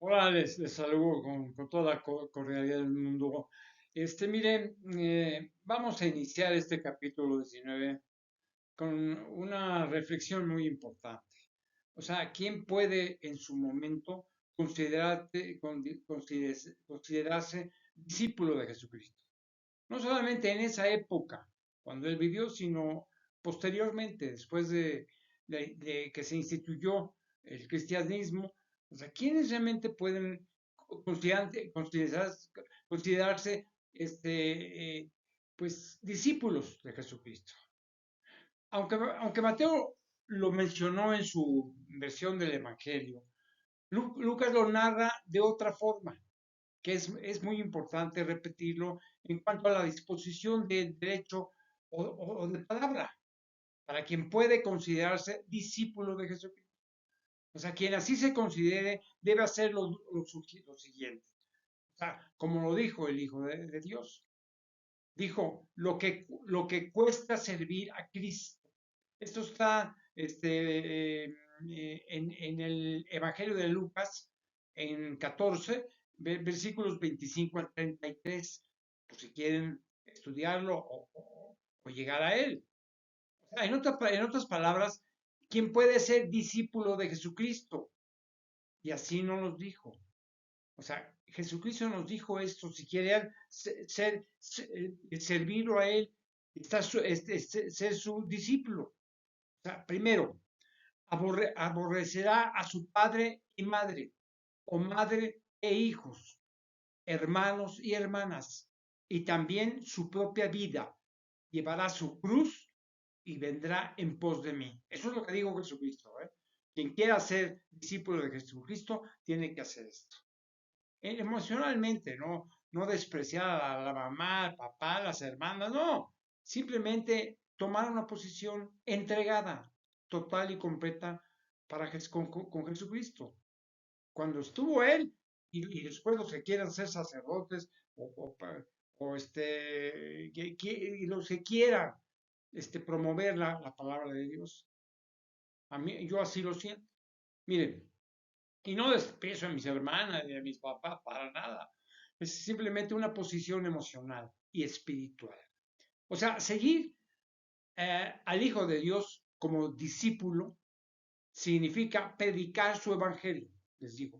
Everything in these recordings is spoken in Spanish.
Hola, les saludo con toda la cordialidad del mundo. Miren, vamos a iniciar este capítulo 19 con una reflexión muy importante. O sea, ¿quién puede en su momento considerarse discípulo de Jesucristo? No solamente en esa época, cuando él vivió, sino posteriormente, después de que se instituyó el cristianismo. O sea, ¿quiénes realmente pueden considerarse pues, discípulos de Jesucristo? Aunque Mateo lo mencionó en su versión del Evangelio, Lucas lo narra de otra forma, que es muy importante repetirlo en cuanto a la disposición de derecho o de palabra, para quien puede considerarse discípulo de Jesucristo. O sea, quien así se considere debe hacer lo siguiente. O sea, como lo dijo el Hijo de Dios. Dijo, lo que cuesta servir a Cristo. Esto está en el Evangelio de Lucas, en 14, versículos 25 al 33, por si quieren estudiarlo o llegar a él. O sea, en otras palabras, ¿quién puede ser discípulo de Jesucristo? Y así no nos dijo. O sea, Jesucristo nos dijo esto, si quiere servirlo a Él, ser su discípulo. O sea, primero, aborrecerá a su padre y madre, o madre e hijos, hermanos y hermanas, y también su propia vida. Llevará su cruz y vendrá en pos de mí. Eso es lo que dijo Jesucristo. Quien quiera ser discípulo de Jesucristo tiene que hacer esto. Emocionalmente, no despreciar a la mamá, al papá, las hermanas, no. Simplemente tomar una posición entregada, total y completa con Jesucristo. Cuando estuvo él y después los que quieran ser sacerdotes y los que quieran promover la palabra de Dios, a mí, yo así lo siento. Miren, y no desprecio a mis hermanas ni a mis papás para nada. Es simplemente una posición emocional y espiritual. O sea, seguir al Hijo de Dios como discípulo significa predicar su evangelio, les digo,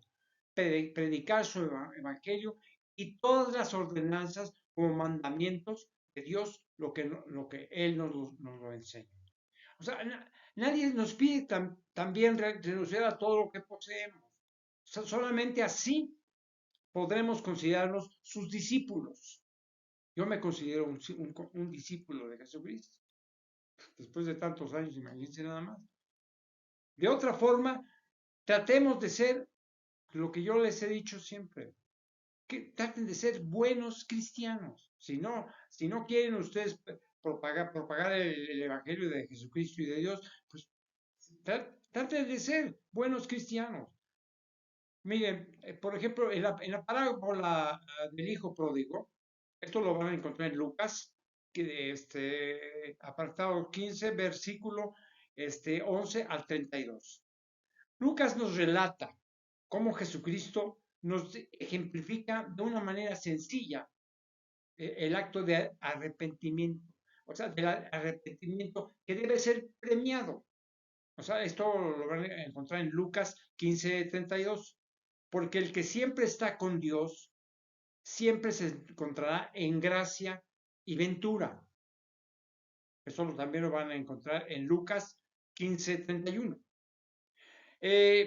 predicar su evangelio y todas las ordenanzas como mandamientos de Dios, lo que Él nos lo enseña. O sea, nadie nos pide también renunciar a todo lo que poseemos. O sea, solamente así podremos considerarnos sus discípulos. Yo me considero un discípulo de Jesucristo. Después de tantos años, imagínense nada más. De otra forma, tratemos de ser lo que yo les he dicho siempre, que traten de ser buenos cristianos. Si no quieren ustedes propagar el Evangelio de Jesucristo y de Dios, pues traten de ser buenos cristianos. Miren, por ejemplo, en la parábola del hijo pródigo, esto lo van a encontrar en Lucas, que apartado 15, versículo 11 al 32. Lucas nos relata cómo Jesucristo nos ejemplifica de una manera sencilla el acto de arrepentimiento, o sea, del arrepentimiento que debe ser premiado. O sea, esto lo van a encontrar en Lucas 15:32. Porque el que siempre está con Dios, siempre se encontrará en gracia y ventura. Eso también lo van a encontrar en Lucas 15:31.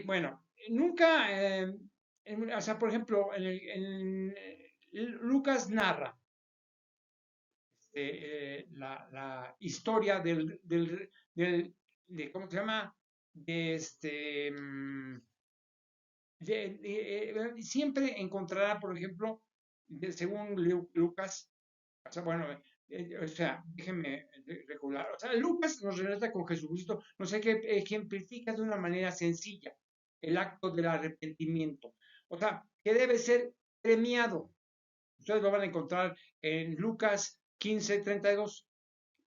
Bueno, nunca, o sea, por ejemplo, Lucas narra la historia ¿cómo se llama? De siempre encontrará, por ejemplo, según Lucas, o sea, bueno, o sea, déjenme recordar, o sea, Lucas nos relata con Jesucristo, no sé qué ejemplifica de una manera sencilla el acto del arrepentimiento, o sea, que debe ser premiado. Ustedes lo van a encontrar en Lucas 15:32,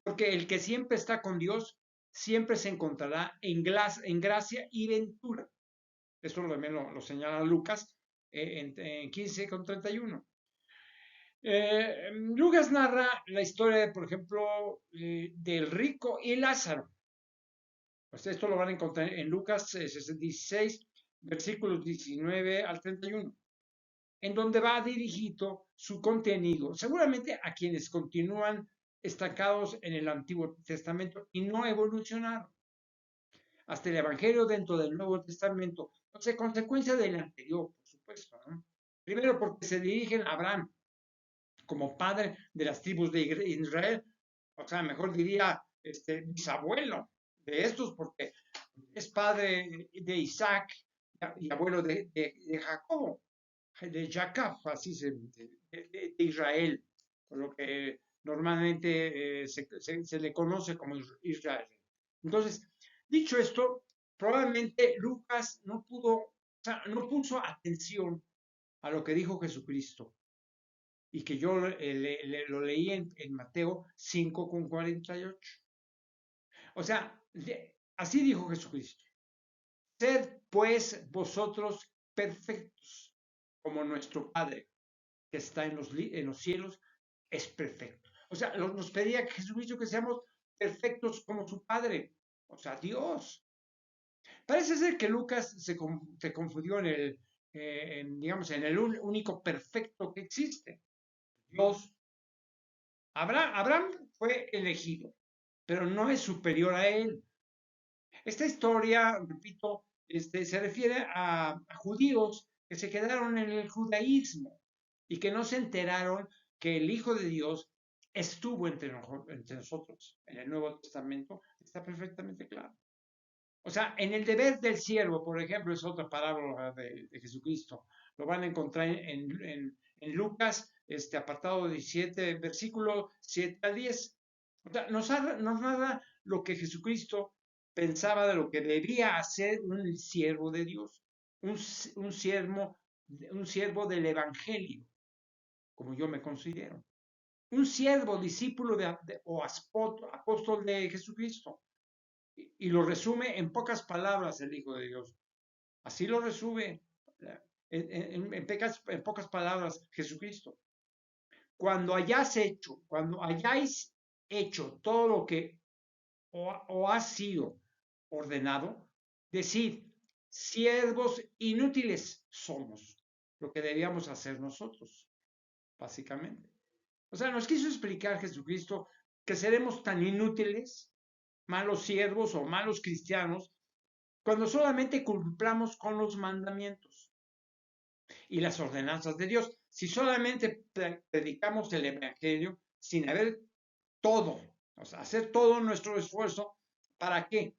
porque el que siempre está con Dios, siempre se encontrará en gracia y ventura. Esto también lo señala Lucas. en 15:31. Lucas narra la historia, por ejemplo, del rico y Lázaro. Pues esto lo van a encontrar en Lucas 16, versículos 19 al 31, en donde va dirigido su contenido, seguramente a quienes continúan estancados en el Antiguo Testamento y no evolucionaron hasta el Evangelio dentro del Nuevo Testamento. Entonces, consecuencia del anterior, por supuesto, ¿no? Primero, porque se dirigen a Abraham como padre de las tribus de Israel, o sea, mejor diría, bisabuelo de estos, porque es padre de Isaac y abuelo de Jacobo, de Jacob, así de Israel, por lo que normalmente se le conoce como Israel. Entonces, dicho esto, probablemente Lucas no pudo, o sea, no puso atención a lo que dijo Jesucristo y que yo lo leí en Mateo 5:48. O sea, así dijo Jesucristo. Sed pues vosotros perfectos, como nuestro Padre que está en los cielos es perfecto. O sea, nos pedía Jesucristo que seamos perfectos como su Padre, o sea, Dios. Parece ser que Lucas se confundió digamos, en el único perfecto que existe, Dios. Abraham fue elegido, pero no es superior a él. Esta historia, repito, se refiere a judíos que se quedaron en el judaísmo y que no se enteraron que el Hijo de Dios estuvo entre nosotros. En el Nuevo Testamento está perfectamente claro. O sea, en el deber del siervo, por ejemplo, es otra parábola de Jesucristo. Lo van a encontrar en Lucas, apartado 17, versículo 7 al 10. O sea, nos narra lo que Jesucristo pensaba de lo que debía hacer un siervo de Dios, un siervo del Evangelio, como yo me considero. Un siervo, discípulo o apóstol de Jesucristo. Y lo resume en pocas palabras el Hijo de Dios. Así lo resume en pocas palabras Jesucristo. Cuando hayáis hecho todo lo que o ha sido ordenado, decid, siervos inútiles somos, lo que debíamos hacer nosotros, básicamente. O sea, nos quiso explicar Jesucristo que seremos tan inútiles, malos siervos o malos cristianos, cuando solamente cumplamos con los mandamientos y las ordenanzas de Dios. Si solamente predicamos el Evangelio sin haber todo, o sea, hacer todo nuestro esfuerzo, ¿para qué?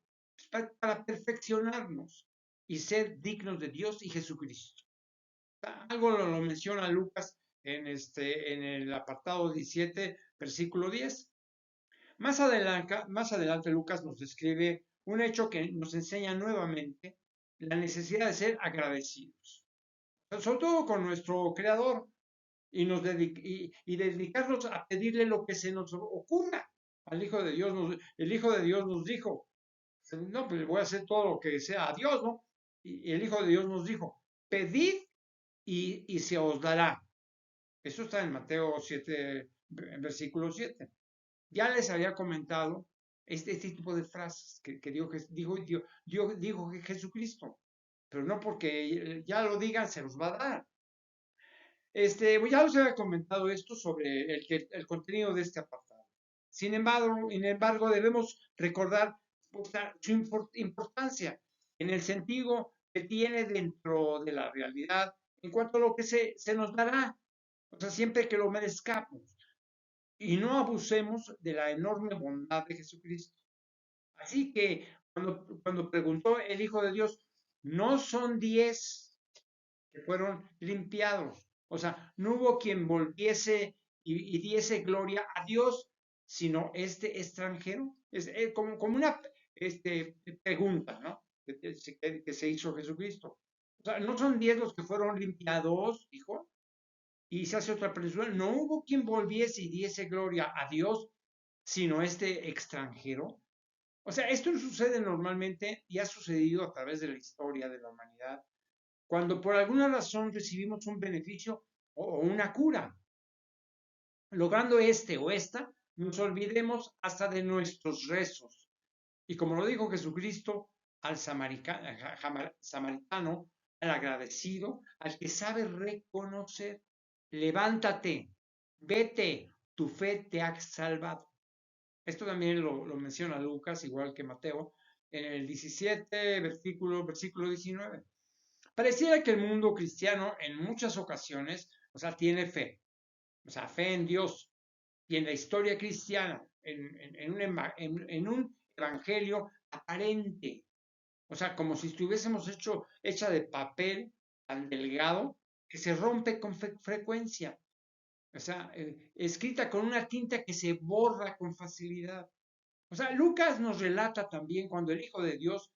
Pues para perfeccionarnos y ser dignos de Dios y Jesucristo. Algo lo menciona Lucas en el apartado 17, versículo 10. Más adelante Lucas nos describe un hecho que nos enseña nuevamente la necesidad de ser agradecidos, sobre todo con nuestro Creador, y dedicarnos a pedirle lo que se nos ocurra. Al Hijo de Dios el Hijo de Dios nos dijo, no, pues voy a hacer todo lo que sea a Dios, ¿no? Y el Hijo de Dios nos dijo, pedid y se os dará. Eso está en Mateo 7, versículo 7. Ya les había comentado este tipo de frases que dijo Jesucristo, pero no porque ya lo digan se los va a dar. Ya os había comentado esto sobre el contenido de este apartado. Sin embargo, debemos recordar su importancia en el sentido que tiene dentro de la realidad en cuanto a lo que se nos dará, o sea, siempre que lo merezcamos y no abusemos de la enorme bondad de Jesucristo. Así que cuando preguntó el Hijo de Dios, no son 10 que fueron limpiados. O sea, no hubo quien volviese y diese gloria a Dios, sino este extranjero. Es como una pregunta, ¿no? Que se hizo Jesucristo. O sea, no son 10 los que fueron limpiados, dijo, y se hace otra pregunta. No hubo quien volviese y diese gloria a Dios, sino este extranjero. O sea, esto no sucede normalmente y ha sucedido a través de la historia de la humanidad cuando por alguna razón recibimos un beneficio o una cura. Logrando este o esta, nos olvidemos hasta de nuestros rezos. Y como lo dijo Jesucristo al samaritano, al agradecido, al que sabe reconocer, levántate, vete, tu fe te ha salvado. Esto también lo menciona Lucas, igual que Mateo, en el 17, versículo 19. Pareciera que el mundo cristiano en muchas ocasiones, o sea, tiene fe, o sea, fe en Dios y en la historia cristiana, en un evangelio aparente, o sea, como si estuviésemos hecha de papel tan delgado que se rompe con frecuencia, o sea, escrita con una tinta que se borra con facilidad. O sea, Lucas nos relata también cuando el Hijo de Dios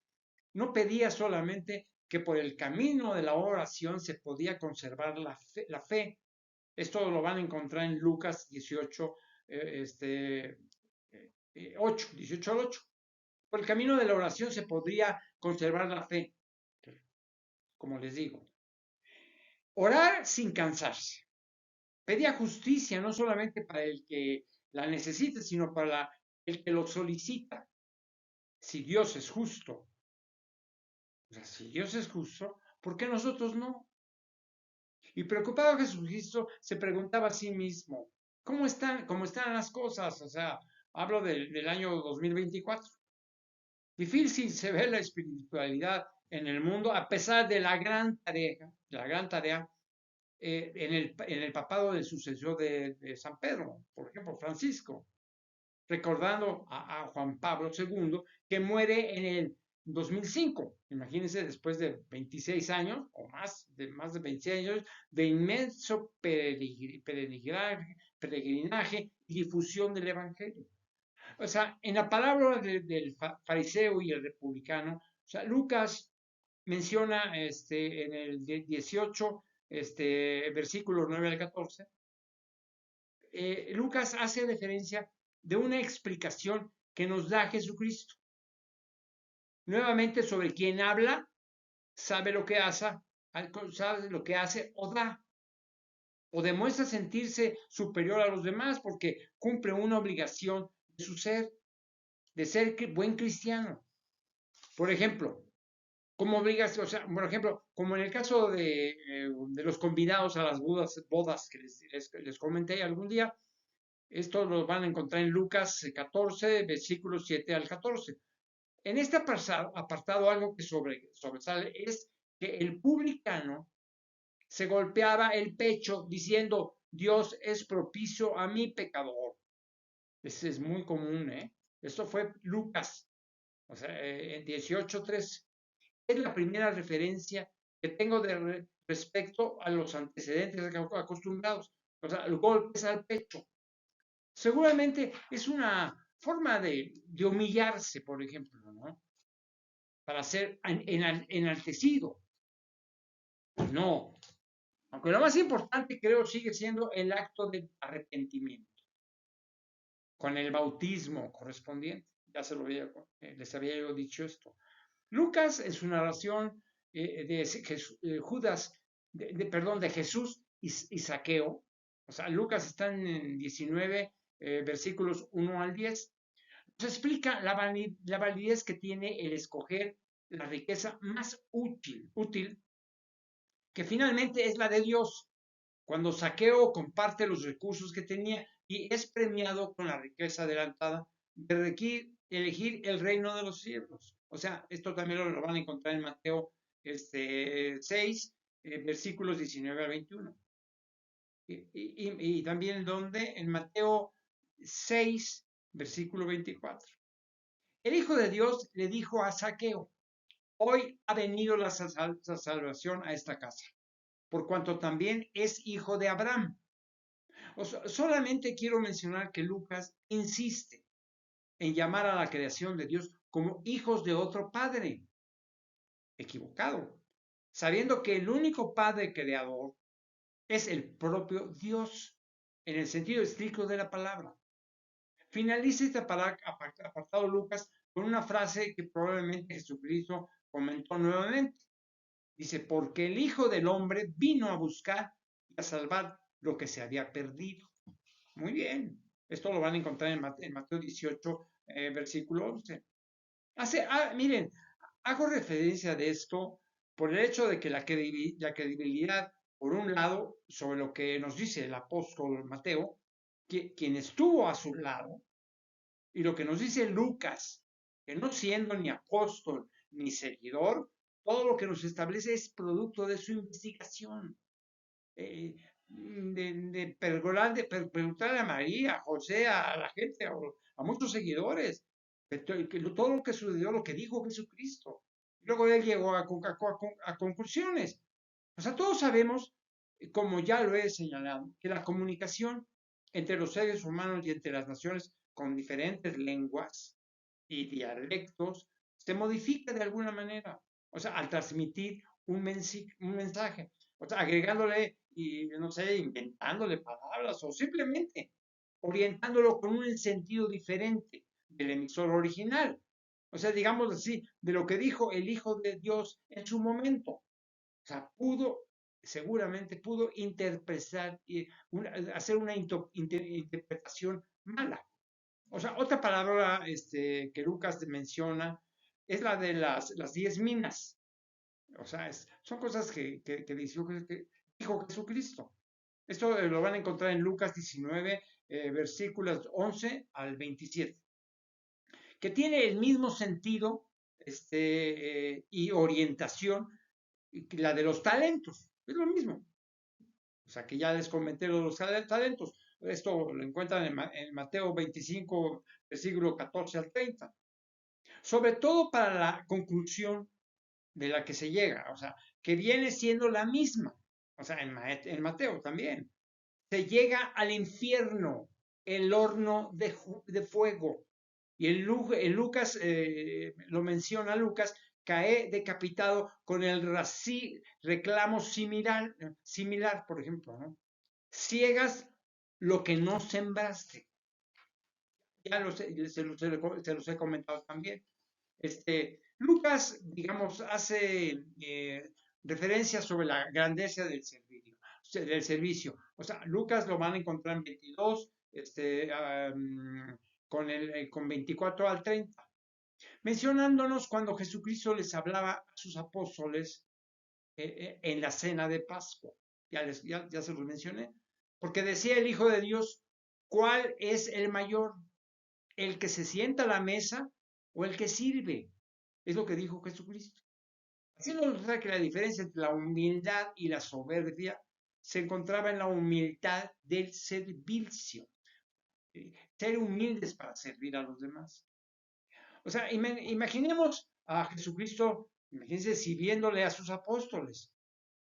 no pedía solamente que por el camino de la oración se podía conservar la fe. Esto lo van a encontrar en Lucas 18, 8, 18 al 8. Por el camino de la oración se podría conservar la fe, como les digo. Orar sin cansarse. Pedía justicia no solamente para el que la necesite, sino para el que lo solicita. Si Dios es justo, o sea, si Dios es justo, ¿por qué nosotros no? Y preocupado Jesucristo se preguntaba a sí mismo, cómo están las cosas? O sea, hablo del año 2024. Difícil se ve la espiritualidad en el mundo a pesar de la gran tarea en el papado del sucesor de San Pedro, por ejemplo, Francisco, recordando a Juan Pablo II, que muere en el 2005. Imagínense, después de 26 años o más de 26 años de inmenso peregrinaje y difusión del Evangelio. O sea, en la palabra del fariseo y el republicano, o sea, Lucas menciona en el 18, versículos 9 al 14, Lucas hace referencia de una explicación que nos da Jesucristo. Nuevamente, sobre quien habla, sabe lo que hace o da, o demuestra sentirse superior a los demás porque cumple una obligación de su ser, de ser buen cristiano. Por ejemplo, como obligación, o sea, por ejemplo, como en el caso de los convidados a las bodas que les comenté algún día, esto lo van a encontrar en Lucas 14, versículos 7 al 14. En este apartado algo que sobresale es que el publicano se golpeaba el pecho diciendo, Dios es propicio a mi pecador. Eso es muy común, ¿eh? Esto fue Lucas, o sea, en 18:3. Es la primera referencia que tengo respecto a los antecedentes acostumbrados, o sea, los golpes al pecho. Seguramente es una forma de humillarse, por ejemplo, ¿no? Para ser enaltecido. No. Aunque lo más importante creo sigue siendo el acto de arrepentimiento, con el bautismo correspondiente. Ya les había yo dicho esto. Lucas en su narración de Judas, perdón, de Jesús y Saqueo, o sea, Lucas está en 19 versículos 1 al 10, nos explica la validez que tiene el escoger la riqueza más útil, que finalmente es la de Dios, cuando Saqueo comparte los recursos que tenía y es premiado con la riqueza adelantada de elegir el reino de los cielos. O sea, esto también lo van a encontrar en Mateo 6, versículos 19 al 21. Y también donde en Mateo 6, versículo 24. El Hijo de Dios le dijo a Saqueo, hoy ha venido la salvación a esta casa, por cuanto también es hijo de Abraham. Solamente quiero mencionar que Lucas insiste en llamar a la creación de Dios como hijos de otro padre. Equivocado. Sabiendo que el único padre creador es el propio Dios, en el sentido estricto de la palabra. Finaliza este apartado Lucas con una frase que probablemente Jesucristo comentó nuevamente. Dice, porque el Hijo del Hombre vino a buscar y a salvar lo que se había perdido. Muy bien. Esto lo van a encontrar en Mateo 18, versículo 11. Miren, hago referencia de esto por el hecho de que la credibilidad, por un lado, sobre lo que nos dice el apóstol Mateo, quien estuvo a su lado, y lo que nos dice Lucas, que no siendo ni apóstol ni seguidor, todo lo que nos establece es producto de su investigación. De preguntarle a María, a José, a la gente, a muchos seguidores, todo lo que sucedió, lo que dijo Jesucristo. Luego él llegó a conclusiones. O sea, todos sabemos, como ya lo he señalado, que la comunicación entre los seres humanos y entre las naciones con diferentes lenguas y dialectos se modifica de alguna manera. O sea, al transmitir un mensaje. O sea, agregándole y, no sé, inventándole palabras o simplemente orientándolo con un sentido diferente del emisor original. O sea, digamos así, de lo que dijo el Hijo de Dios en su momento. O sea, seguramente pudo interpretar, hacer una interpretación mala. O sea, otra palabra que Lucas menciona es la de las 10 minas. O sea, son cosas que dijo Jesucristo. Esto lo van a encontrar en Lucas 19, versículos 11 al 27, que tiene el mismo sentido y orientación que la de los talentos. Es lo mismo. O sea, que ya les comenté los talentos. Esto lo encuentran en Mateo 25, versículo 14 al 30. Sobre todo para la conclusión de la que se llega, o sea, que viene siendo la misma. O sea, en Mateo también. Se llega al infierno, el horno de fuego. Y en Lucas, lo menciona Lucas, cae decapitado con el reclamo similar, por ejemplo, ¿no? Ciegas lo que no sembraste. Ya se los he comentado también. Lucas, digamos, hace referencia sobre la grandeza del servicio. O sea, Lucas lo van a encontrar en 22, con 24 al 30, mencionándonos cuando Jesucristo les hablaba a sus apóstoles en la cena de Pascua. Ya se los mencioné. Porque decía el Hijo de Dios, ¿cuál es el mayor? ¿El que se sienta a la mesa o el que sirve? Es lo que dijo Jesucristo. Así nos muestra que la diferencia entre la humildad y la soberbia se encontraba en la humildad del servicio. Ser humildes para servir a los demás. O sea, imaginemos a Jesucristo, imagínense sirviéndole a sus apóstoles.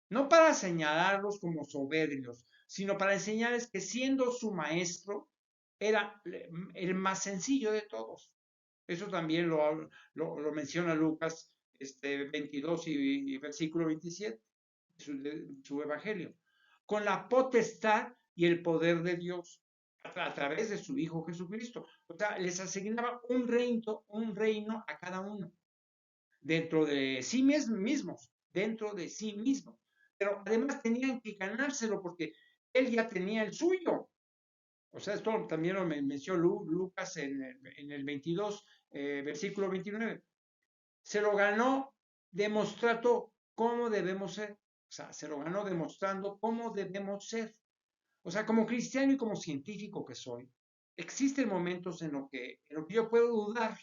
No para señalarlos como soberbios, sino para enseñarles que siendo su maestro, era el más sencillo de todos. Eso también lo menciona Lucas 22 y versículo 27, su evangelio. Con la potestad y el poder de Dios a través de su Hijo Jesucristo. O sea, les asignaba un reino a cada uno, dentro de sí mismos, dentro de sí mismos. Pero además tenían que ganárselo porque él ya tenía el suyo. O sea, esto también lo mencionó Lucas en el 22, versículo 29. Se lo ganó demostrando cómo debemos ser. O sea, se lo ganó demostrando cómo debemos ser. O sea, como cristiano y como científico que soy, existen momentos en lo que yo puedo dudar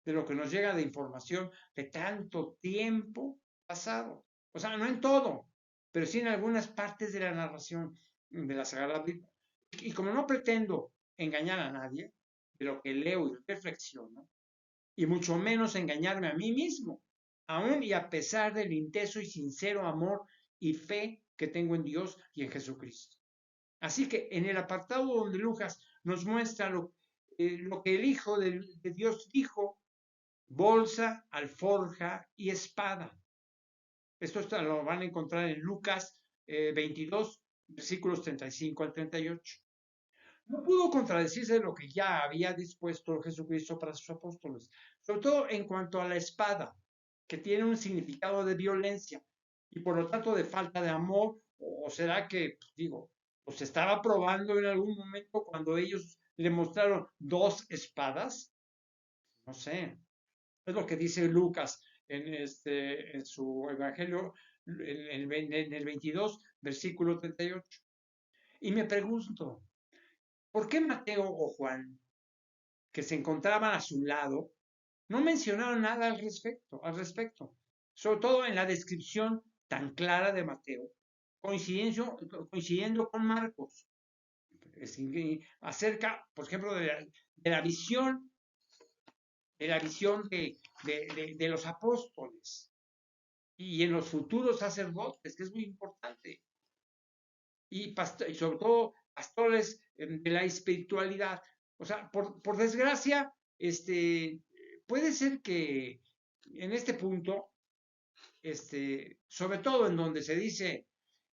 de lo que nos llega de información de tanto tiempo pasado. O sea, no en todo, pero sí en algunas partes de la narración de la Sagrada Biblia. Y como no pretendo engañar a nadie, de lo que leo y reflexiono, y mucho menos engañarme a mí mismo, aún y a pesar del intenso y sincero amor y fe que tengo en Dios y en Jesucristo. Así que en el apartado donde Lucas nos muestra lo que el Hijo de Dios dijo, bolsa, alforja y espada. Esto lo van a encontrar en Lucas 22, versículos 35 al 38. No pudo contradecirse de lo que ya había dispuesto Jesucristo para sus apóstoles, sobre todo en cuanto a la espada, que tiene un significado de violencia, y por lo tanto de falta de amor, o será que, pues, digo, pues estaba probando en algún momento cuando ellos le mostraron dos espadas, no sé, es lo que dice Lucas en su evangelio, en el 22, versículo 38. Y me pregunto, ¿por qué Mateo o Juan, que se encontraban a su lado, no mencionaron nada al respecto? Sobre todo en la descripción tan clara de Mateo, coincidiendo con Marcos, acerca, por ejemplo, de la visión de los apóstoles y en los futuros sacerdotes, que es muy importante, y sobre todo pastores de la espiritualidad. O sea, por desgracia, puede ser que en este punto, sobre todo en donde se dice,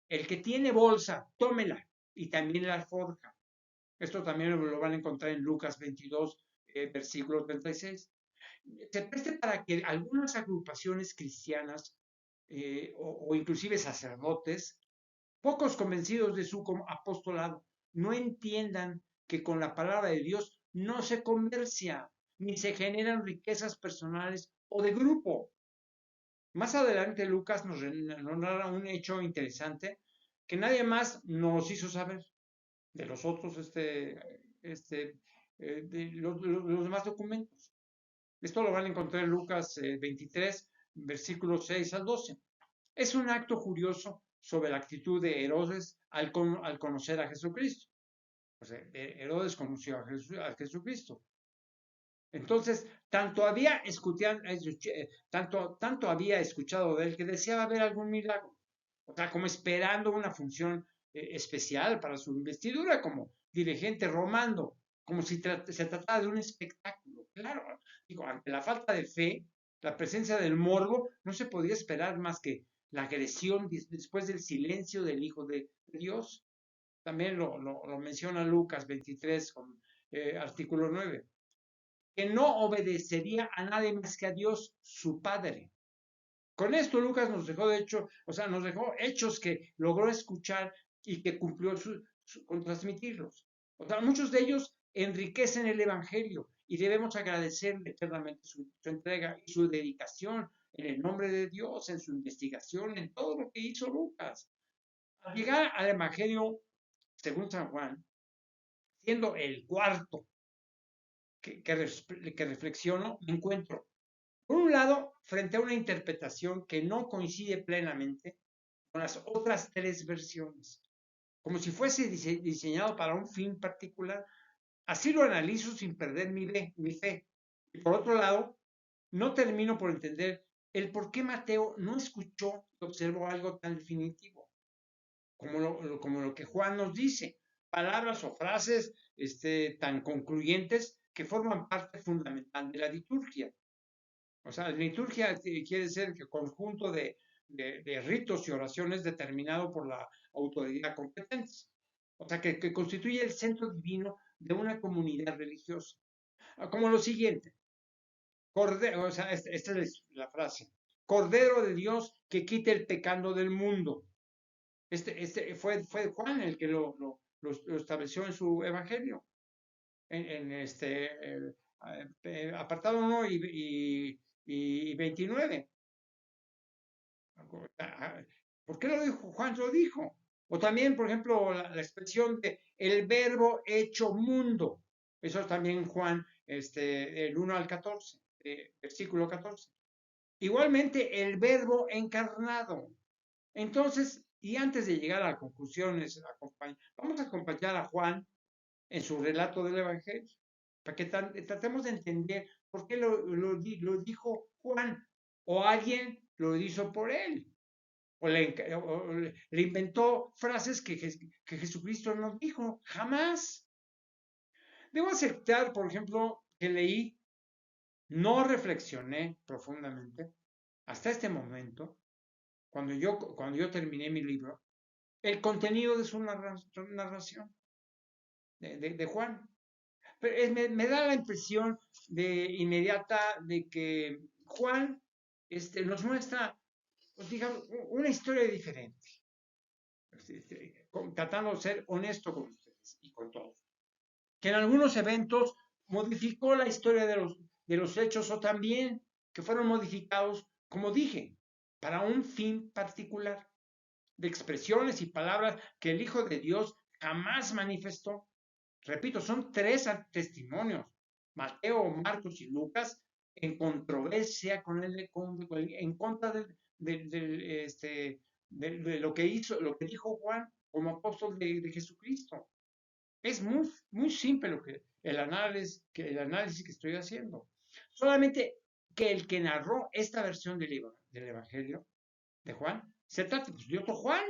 el que tiene bolsa, tómela, y también la forja. Esto también lo van a encontrar en Lucas 22, versículo 36. Se preste para que algunas agrupaciones cristianas o inclusive sacerdotes, pocos convencidos de su apostolado, no entiendan que con la palabra de Dios no se comercia, ni se generan riquezas personales o de grupo. Más adelante Lucas nos narra un hecho interesante que nadie más nos hizo saber de los otros, de los demás documentos. Esto lo van a encontrar en Lucas 23, versículos 6 al 12. Es un acto curioso sobre la actitud de Herodes al conocer a Jesucristo. O sea, Herodes conoció a Jesucristo. Entonces, tanto había escuchado de él que deseaba ver algún milagro. O sea, como esperando una función especial para su investidura como dirigente romano, como si se tratara de un espectáculo. Claro, digo, ante la falta de fe, la presencia del morbo, no se podía esperar más que la agresión después del silencio del Hijo de Dios. También lo menciona Lucas 23, artículo 9, que no obedecería a nadie más que a Dios, su Padre. Con esto Lucas nos dejó, de hecho, o sea, nos dejó hechos que logró escuchar y que cumplió con transmitirlos. O sea, muchos de ellos enriquecen el Evangelio y debemos agradecerle eternamente su entrega y su dedicación en el nombre de Dios, en su investigación, en todo lo que hizo Lucas. Al llegar al Evangelio según San Juan, siendo el cuarto que reflexiono, me encuentro, por un lado, frente a una interpretación que no coincide plenamente con las otras tres versiones, como si fuese diseñado para un fin particular. Así lo analizo sin perder mi fe. Y por otro lado, no termino por entender el por qué Mateo no escuchó y observó algo tan definitivo como lo que Juan nos dice, palabras o frases tan concluyentes que forman parte fundamental de la liturgia. O sea, la liturgia quiere ser que conjunto de ritos y oraciones determinado por la autoridad competente. O sea, que constituye el centro divino de una comunidad religiosa. Como lo siguiente, o sea, esta es la frase, Cordero de Dios que quite el pecado del mundo. Fue Juan el que lo estableció en su evangelio, apartado 1 y 29. ¿Por qué lo dijo? Juan lo dijo. O también, por ejemplo, la expresión de el verbo hecho mundo. Eso es también Juan, el 1 al 14, versículo 14. Igualmente, el verbo encarnado. Entonces, y antes de llegar a conclusiones, vamos a acompañar a Juan en su relato del Evangelio, para que tratemos de entender por qué lo dijo Juan, o alguien lo hizo por él, o le inventó frases que Jesucristo no dijo, jamás. Debo aceptar, por ejemplo, que leí, no reflexioné profundamente hasta este momento, cuando yo terminé mi libro, el contenido de su narración de Juan. Pero me da la impresión inmediata de que Juan nos muestra digamos, una historia diferente, tratando de ser honesto con ustedes y con todos, que en algunos eventos modificó la historia de los hechos o también que fueron modificados, como dije, para un fin particular, de expresiones y palabras que el Hijo de Dios jamás manifestó. Repito, son tres testimonios, Mateo, Marcos y Lucas, en controversia en contra de lo que hizo, lo que dijo Juan como apóstol de Jesucristo. Es muy simple el análisis que estoy haciendo. Solamente que el que narró esta versión del Evangelio de Juan, se trata pues, de otro Juan,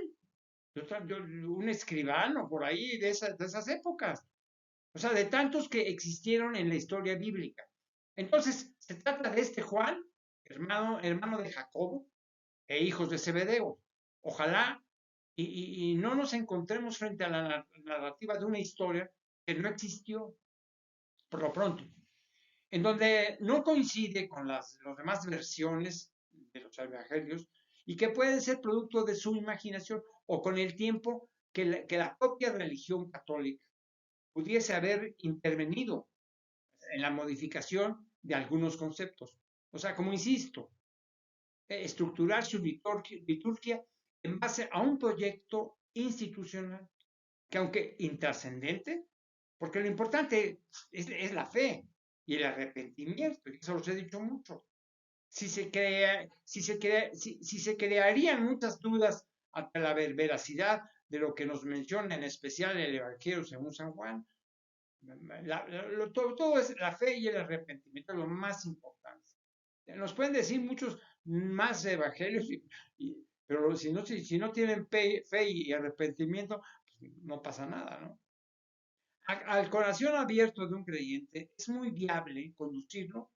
un escribano por ahí de esas épocas. O sea, de tantos que existieron en la historia bíblica. Entonces, se trata de este Juan, hermano de Jacobo e hijos de Zebedeo. Ojalá y no nos encontremos frente a la narrativa de una historia que no existió, por lo pronto, en donde no coincide con las demás versiones de los evangelios y que pueden ser producto de su imaginación o con el tiempo que la propia religión católica pudiese haber intervenido en la modificación de algunos conceptos. O sea, como insisto, estructurar su liturgia en base a un proyecto institucional que aunque intrascendente, porque lo importante es la fe y el arrepentimiento, y eso los he dicho mucho. Si se crearían muchas dudas ante la veracidad de lo que nos menciona en especial el Evangelio según San Juan, todo es la fe y el arrepentimiento, es lo más importante. Nos pueden decir muchos más evangelios, pero si no tienen fe y arrepentimiento, pues no pasa nada, ¿no? Al corazón abierto de un creyente es muy viable conducirlo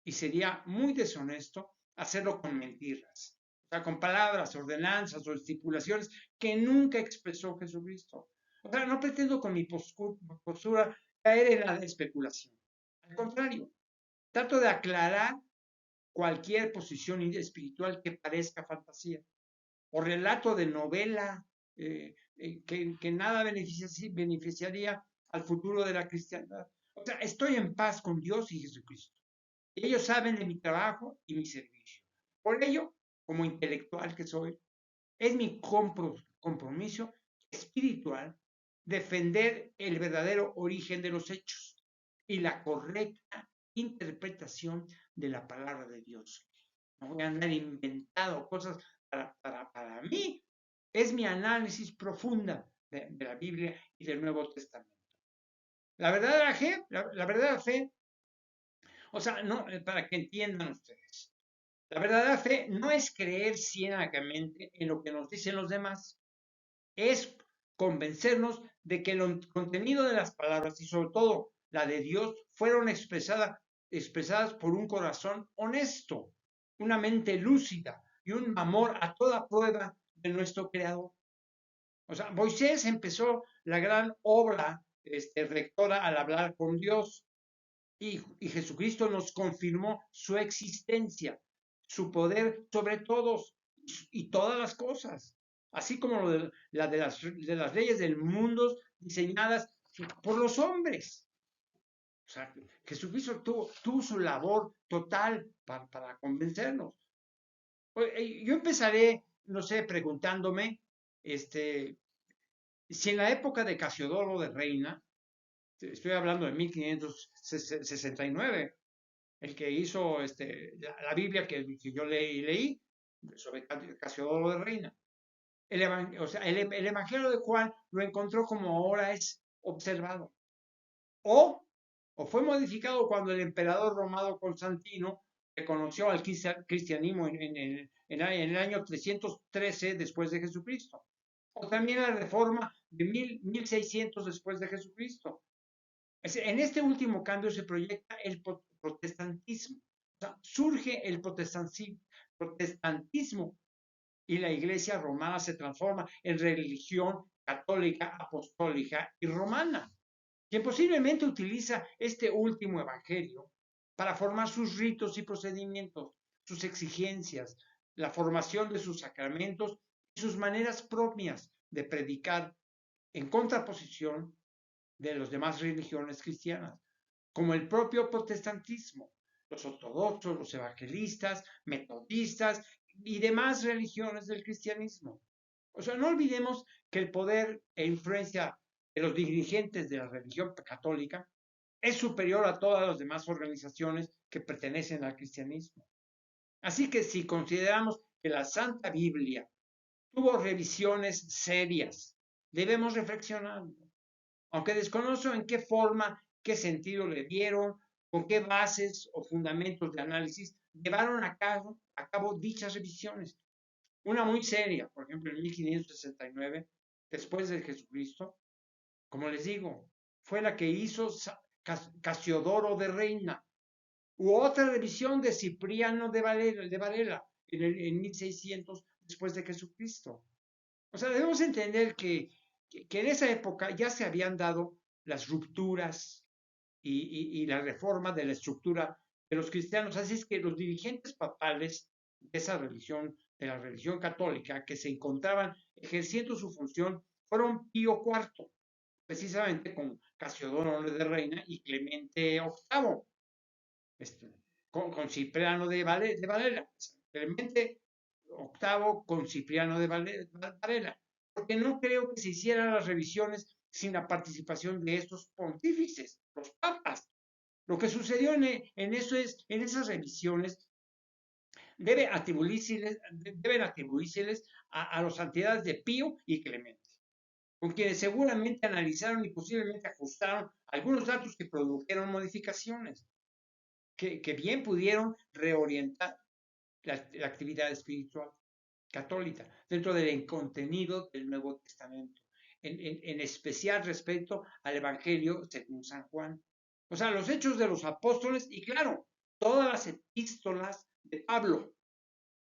y sería muy deshonesto hacerlo con mentiras, o sea, con palabras, ordenanzas o estipulaciones que nunca expresó Jesucristo. O sea, no pretendo con mi postura caer en la especulación. Al contrario, trato de aclarar cualquier posición espiritual que parezca fantasía o relato de novela que nada beneficiaría al futuro de la cristiandad. O sea, estoy en paz con Dios y Jesucristo. Ellos saben de mi trabajo y mi servicio. Por ello, como intelectual que soy, es mi compromiso espiritual defender el verdadero origen de los hechos y la correcta interpretación de la palabra de Dios. No voy a andar inventando cosas para mí. Es mi análisis profunda de la Biblia y del Nuevo Testamento. La verdadera fe, o sea, no, para que entiendan ustedes, la verdadera fe no es creer ciegamente en lo que nos dicen los demás, es convencernos de que el contenido de las palabras y sobre todo la de Dios fueron expresadas por un corazón honesto, una mente lúcida y un amor a toda prueba de nuestro Creador. O sea, Moisés empezó la gran obra rectora al hablar con Dios y Jesucristo nos confirmó su existencia, su poder sobre todos y todas las cosas, así como de las leyes del mundo diseñadas por los hombres. O sea, Jesucristo tuvo su labor total para convencernos. Yo empezaré, no sé, preguntándome, si en la época de Casiodoro de Reina, estoy hablando de 1569, el que hizo la Biblia que yo leí sobre Casiodoro de Reina. O sea, el Evangelio de Juan lo encontró como ahora es observado. O fue modificado cuando el emperador romano Constantino reconoció al cristianismo en el año 313 después de Jesucristo. O también la reforma de 1600 después de Jesucristo. En este último cambio se proyecta el protestantismo. O sea, surge el protestantismo y la iglesia romana se transforma en religión católica, apostólica y romana, quien posiblemente utiliza este último evangelio para formar sus ritos y procedimientos, sus exigencias, la formación de sus sacramentos y sus maneras propias de predicar en contraposición de las demás religiones cristianas, como el propio protestantismo, los ortodoxos, los evangelistas, metodistas y demás religiones del cristianismo. O sea, no olvidemos que el poder e influencia de los dirigentes de la religión católica es superior a todas las demás organizaciones que pertenecen al cristianismo. Así que si consideramos que la Santa Biblia tuvo revisiones serias, debemos reflexionar, aunque desconozco en qué forma, qué sentido le dieron, con qué bases o fundamentos de análisis llevaron a cabo dichas revisiones. Una muy seria, por ejemplo, en 1569, después de Jesucristo, como les digo, fue la que hizo Casiodoro de Reina, u otra revisión de Cipriano de Varela en 1600 después de Jesucristo. O sea, debemos entender que en esa época ya se habían dado las rupturas y la reforma de la estructura de los cristianos. Así es que los dirigentes papales de esa religión, de la religión católica, que se encontraban ejerciendo su función, fueron Pío IV, precisamente con Casiodoro de Reina y Clemente VIII, con Cipriano de Varela. Clemente VIII con Cipriano de Varela, porque no creo que se hicieran las revisiones sin la participación de estos pontífices, los papas. Lo que sucedió en esas revisiones deben atribuírseles a las santidades de Pío y Clemente, con quienes seguramente analizaron y posiblemente ajustaron algunos datos que produjeron modificaciones, que bien pudieron reorientar la actividad espiritual católica dentro del contenido del Nuevo Testamento, en especial respecto al Evangelio según San Juan. O sea, los hechos de los apóstoles y claro, todas las epístolas de Pablo,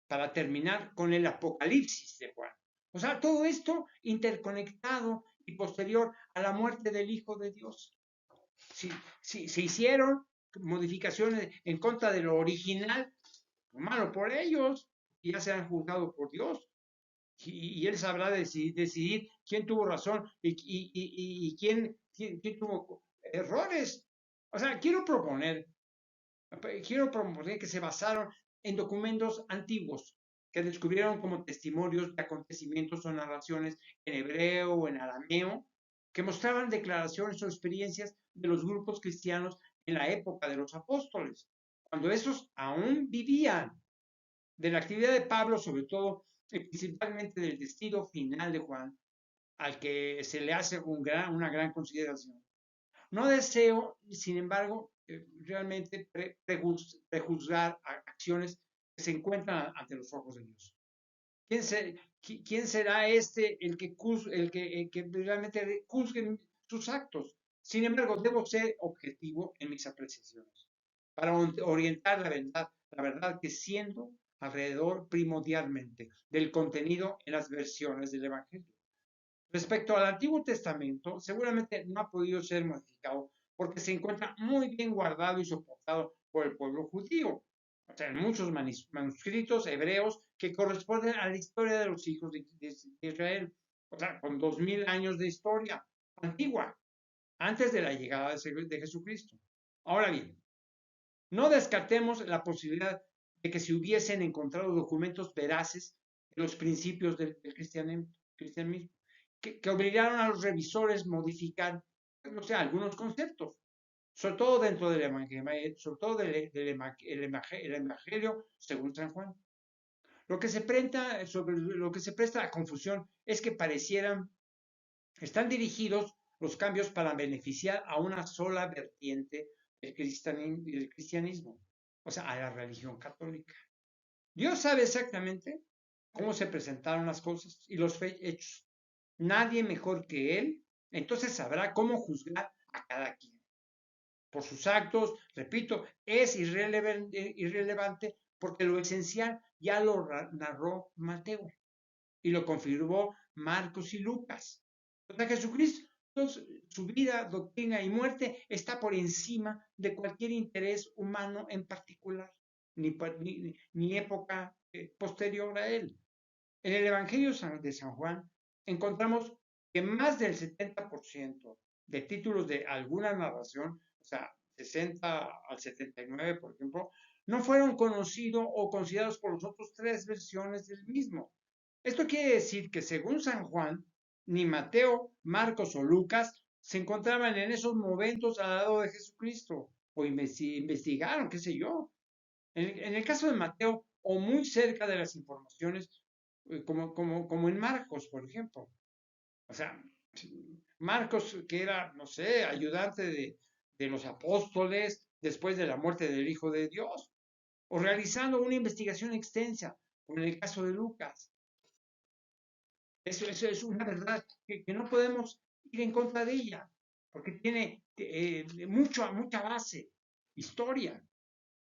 para terminar con el Apocalipsis de Juan. O sea, todo esto interconectado y posterior a la muerte del Hijo de Dios. Si se hicieron modificaciones en contra de lo original, malo por ellos, ya se han juzgado por Dios. Y él sabrá decidir quién tuvo razón y quién tuvo errores. O sea, quiero proponer que se basaron en documentos antiguos que descubrieron como testimonios de acontecimientos o narraciones en hebreo o en arameo, que mostraban declaraciones o experiencias de los grupos cristianos en la época de los apóstoles, cuando esos aún vivían, de la actividad de Pablo, sobre todo, y principalmente del destino final de Juan, al que se le hace una gran consideración. No deseo, sin embargo, realmente prejuzgar acciones que se encuentran ante los ojos de Dios. ¿Quién será el que realmente juzgue sus actos? Sin embargo, debo ser objetivo en mis apreciaciones para orientar la verdad que siendo alrededor primordialmente del contenido en las versiones del Evangelio. Respecto al Antiguo Testamento, seguramente no ha podido ser modificado porque se encuentra muy bien guardado y soportado por el pueblo judío. O sea, en muchos manuscritos hebreos que corresponden a la historia de los hijos de Israel. O sea, con 2000 años de historia antigua, antes de la llegada de Jesucristo. Ahora bien, no descartemos la posibilidad de que se hubiesen encontrado documentos veraces de los principios del cristianismo, que obligaron a los revisores a modificar, no sé, algunos conceptos, sobre todo dentro del Evangelio, sobre todo el Evangelio según San Juan. Lo que se presta a confusión es que están dirigidos los cambios para beneficiar a una sola vertiente del cristianismo, o sea, a la religión católica. Dios sabe exactamente cómo se presentaron las cosas y los hechos. Nadie mejor que Él, entonces sabrá cómo juzgar a cada quien. Por sus actos, repito, es irrelevante porque lo esencial ya lo narró Mateo y lo confirmó Marcos y Lucas. O sea, Jesucristo, su vida, doctrina y muerte está por encima de cualquier interés humano en particular. ni época posterior a él. En el Evangelio de San Juan encontramos que más del 70% de títulos de alguna narración, o sea, 60 al 79, por ejemplo, no fueron conocidos o considerados por los otros tres versiones del mismo. Esto quiere decir que según San Juan, ni Mateo, Marcos o Lucas se encontraban en esos momentos al lado de Jesucristo o investigaron, qué sé yo. En el caso de Mateo, o muy cerca de las informaciones, como en Marcos, por ejemplo. O sea, Marcos, que era, no sé, ayudante de los apóstoles después de la muerte del Hijo de Dios, o realizando una investigación extensa, como en el caso de Lucas. Eso es una verdad que no podemos ir en contra de ella, porque tiene mucha base, historia.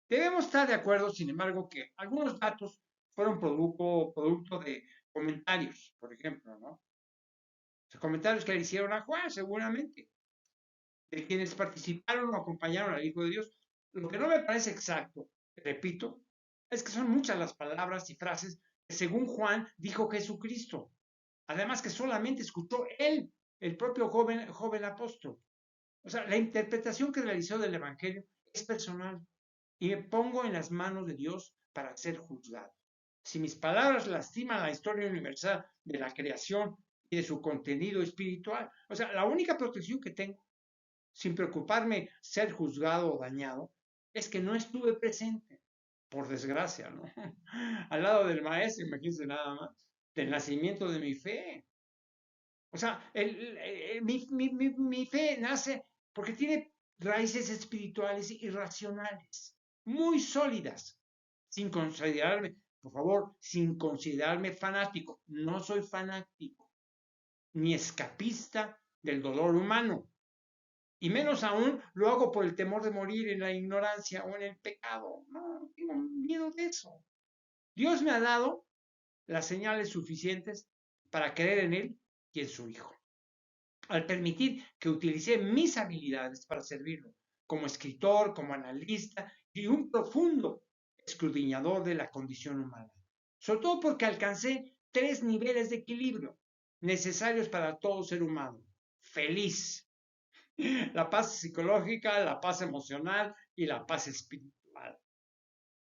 Debemos estar de acuerdo, sin embargo, que algunos datos fueron producto de comentarios, por ejemplo, ¿no? Los comentarios que le hicieron a Juan, seguramente, de quienes participaron o acompañaron al Hijo de Dios. Lo que no me parece exacto, repito, es que son muchas las palabras y frases que según Juan dijo Jesucristo. Además que solamente escuchó él, el propio joven apóstol. O sea, la interpretación que realizó del Evangelio es personal y me pongo en las manos de Dios para ser juzgado. Si mis palabras lastiman la historia universal de la creación y de su contenido espiritual, o sea, la única protección que tengo, sin preocuparme ser juzgado o dañado, es que no estuve presente, por desgracia, ¿no? Al lado del maestro, imagínense nada más, del nacimiento de mi fe. O sea, mi fe nace porque tiene raíces espirituales y racionales, muy sólidas, sin considerarme, por favor, sin considerarme fanático. No soy fanático, ni escapista del dolor humano. Y menos aún lo hago por el temor de morir en la ignorancia o en el pecado. No tengo miedo de eso. Dios me ha dado las señales suficientes para creer en Él y en su Hijo, al permitir que utilice mis habilidades para servirlo, como escritor, como analista y un profundo escudriñador de la condición humana. Sobre todo porque alcancé tres niveles de equilibrio necesarios para todo ser humano. Feliz. La paz psicológica, la paz emocional y la paz espiritual.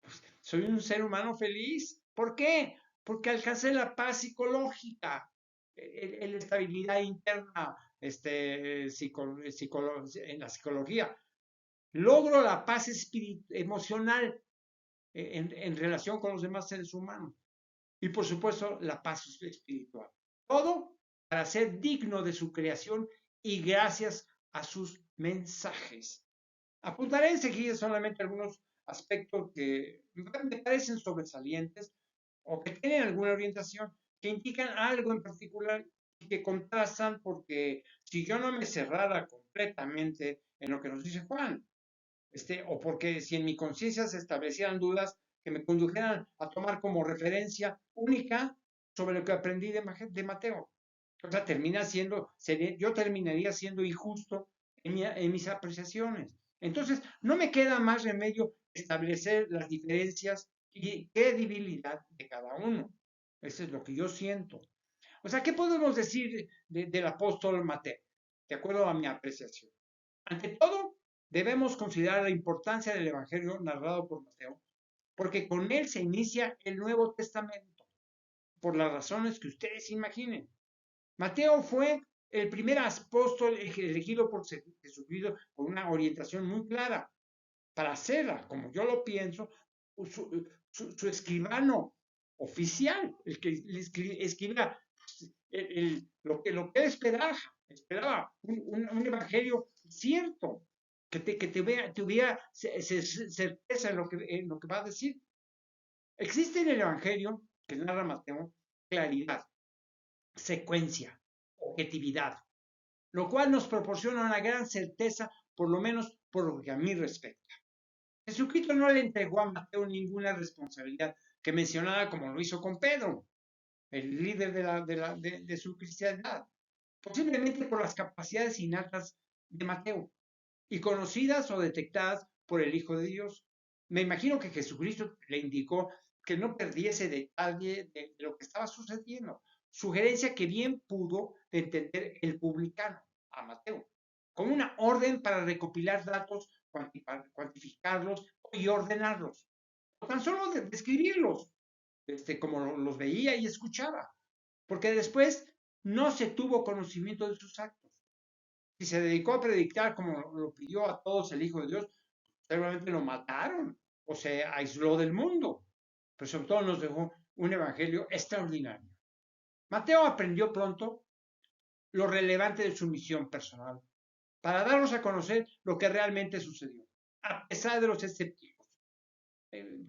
Pues, soy un ser humano feliz. ¿Por qué? Porque alcancé la paz psicológica, la estabilidad interna, en la psicología. Logro la paz emocional en relación con los demás seres humanos. Y por supuesto, la paz espiritual. Todo para ser digno de su creación y gracias a sus mensajes. Apuntaré enseguida solamente algunos aspectos que me parecen sobresalientes o que tienen alguna orientación, que indican algo en particular y que contrastan, porque si yo no me cerrara completamente en lo que nos dice Juan, o porque si en mi conciencia se establecieran dudas que me condujeran a tomar como referencia única sobre lo que aprendí de Mateo. O sea, yo terminaría siendo injusto en mis apreciaciones. Entonces, no me queda más remedio establecer las diferencias y credibilidad de cada uno. Eso es lo que yo siento. O sea, ¿qué podemos decir del apóstol Mateo? De acuerdo a mi apreciación. Ante todo, debemos considerar la importancia del Evangelio narrado por Mateo, porque con él se inicia el Nuevo Testamento, por las razones que ustedes imaginen. Mateo fue el primer apóstol elegido por Jesucristo con una orientación muy clara para hacerla, como yo lo pienso, su escribano oficial, el que escribía lo que él esperaba un evangelio cierto, que tuviera certeza en lo que va a decir. Existe en el evangelio que narra Mateo claridad, secuencia, objetividad, lo cual nos proporciona una gran certeza, por lo menos por lo que a mí respecta. Jesucristo no le entregó a Mateo ninguna responsabilidad que mencionara como lo hizo con Pedro, el líder de su cristiandad, posiblemente por las capacidades innatas de Mateo y conocidas o detectadas por el Hijo de Dios. Me imagino que Jesucristo le indicó que no perdiese detalle de lo que estaba sucediendo. Sugerencia que bien pudo entender el publicano a Mateo, como una orden para recopilar datos, cuantificarlos y ordenarlos, o tan solo describirlos, como los veía y escuchaba, porque después no se tuvo conocimiento de sus actos. Si se dedicó a predicar como lo pidió a todos el Hijo de Dios, seguramente lo mataron o se aisló del mundo, pero sobre todo nos dejó un evangelio extraordinario. Mateo aprendió pronto lo relevante de su misión personal para darnos a conocer lo que realmente sucedió, a pesar de los escépticos.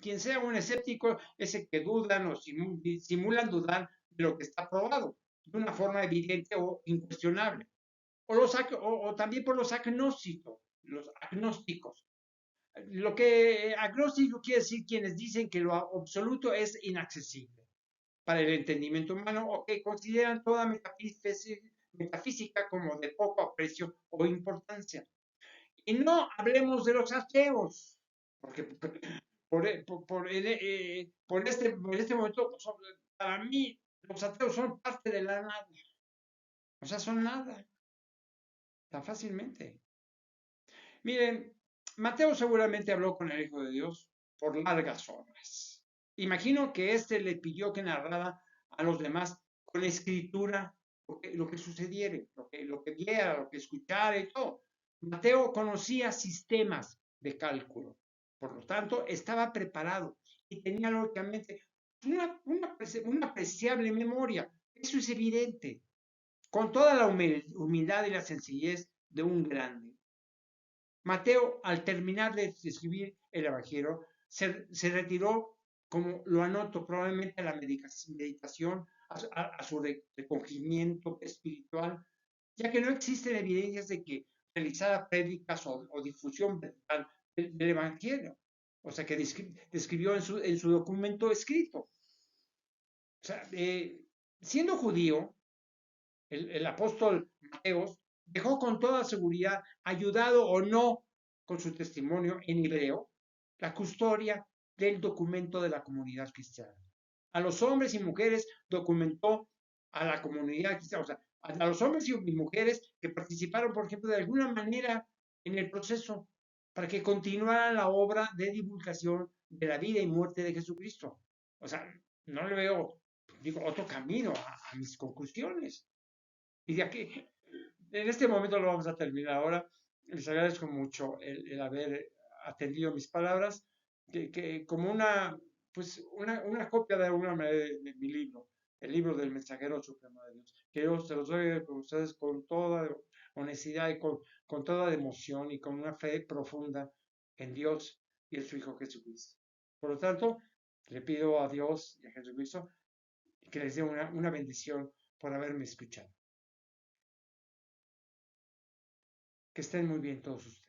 Quien sea un escéptico es el que dudan o simulan dudar de lo que está probado de una forma evidente o incuestionable. O también por los agnósticos. Lo que agnóstico quiere decir quienes dicen que lo absoluto es inaccesible para el entendimiento humano o que consideran toda metafísica como de poco aprecio o importancia. Y no hablemos de los ateos, porque por este momento, para mí, los ateos son parte de la nada. O sea, son nada, tan fácilmente. Miren, Mateo seguramente habló con el Hijo de Dios por largas horas. Imagino que éste le pidió que narrara a los demás con la escritura lo que sucediere, lo que viera, lo que escuchara y todo. Mateo conocía sistemas de cálculo, por lo tanto, estaba preparado y tenía lógicamente una apreciable memoria. Eso es evidente, con toda la humildad y la sencillez de un grande. Mateo, al terminar de escribir el Evangelio, se retiró, como lo anoto, probablemente a la meditación, a su recogimiento espiritual, ya que no existen evidencias de que realizara prédicas o difusión verbal del Evangelio, o sea, que describió en su documento escrito. O sea, siendo judío, el apóstol Mateo dejó con toda seguridad, ayudado o no con su testimonio en hebreo, la custodia del documento de la comunidad cristiana. A los hombres y mujeres documentó a la comunidad cristiana, o sea, a los hombres y mujeres que participaron, por ejemplo, de alguna manera en el proceso para que continuara la obra de divulgación de la vida y muerte de Jesucristo. O sea, no le veo, digo, otro camino a mis conclusiones. Y de aquí, en este momento lo vamos a terminar ahora. Les agradezco mucho el haber atendido mis palabras, que como una copia de alguna manera de mi libro, el libro del Mensajero Supremo de Dios, que yo se los doy a ustedes con toda honestidad y con toda emoción y con una fe profunda en Dios y en su Hijo Jesucristo. Por lo tanto, le pido a Dios y a Jesucristo que les dé una bendición por haberme escuchado. Que estén muy bien todos ustedes.